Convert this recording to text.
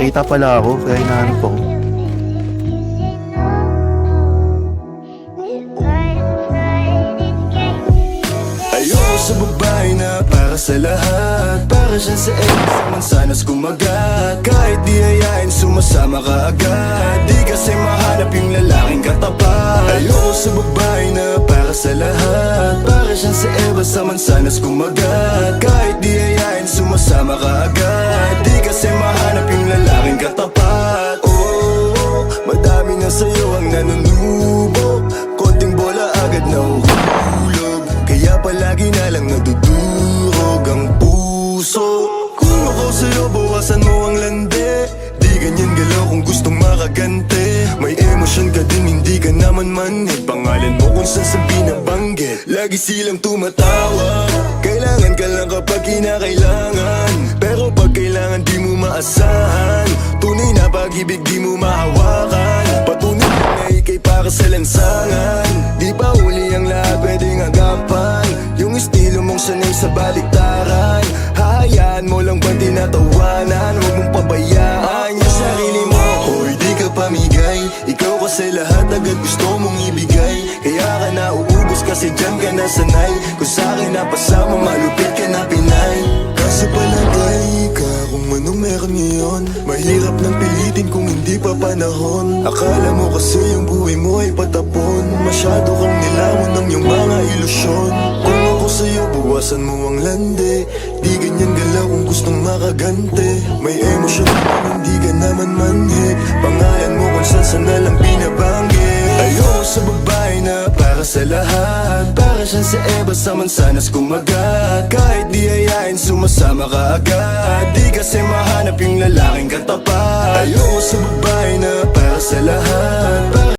nakita pala ako, kaya hinahanap ako. Ayoko sa babae na para sa lahat, para siya sa ex, mansanas kumagat. Kahit di ayain, sumasama ka agad, di kasi mahanap yung lalaking katapat. Ayoko sa babae na para sa lahat, para siya sa Eva sa mansanas kumagat. Kahit di ayain, sumasama ka agad, di kasi mahanap yung lalaking katapat. Oh, madami na sa'yo ang nanunubok, konting bola agad na uhulog, kaya palagi na lang nadudurog ang puso. Kung ako sa'yo, bawasan mo ang lande, di ganyan galaw kung gustong makagante. May emosyon ka din, hindi ka naman manhid, pangalan mo kung saan sa binabanggit. Lagi silang tumatawa, kailangan ka lang kapag kinakailangan, pero pag kailangan di mo maasahan. Tunay na pag-ibig di mo mahawakan, patunay na ikay para sa lansangan. Di pa uli ang lahat pwedeng agapan, yung estilo mong sanay sa baliktaran. Hahayaan mo lang ba tinatawanan, huwag mong pabayaan yung sarili mo. Hoy, di ka pamigay, ikaw kasi lahat agad gusto mong ibigay, kaya ka nauubos kasi dyan ka nasanay. Kung sa'kin napasama, malupit ka na Pinay. Kasi palagay ka kung ano meron ngayon, mahirap nang pilitin kung hindi pa panahon. Akala mo kasi yung buhay mo ay patapon, masyado kang nilawan ng iyong mga ilusyon. Kung ako sa'yo, bawasan mo ang lande, di ganyan galaw kung gustong makagante. May emosyon kung hindi ka naman manhid, pangalan mo kung saan na lang binabanggit. Ayoko sa babae na para sa lahat, para siya sa Eva sa mansanas kumagat. Kahit di ayain, sumasama ka agad, di kasi mahanap yung lalaking katapat. Ayoko sa babae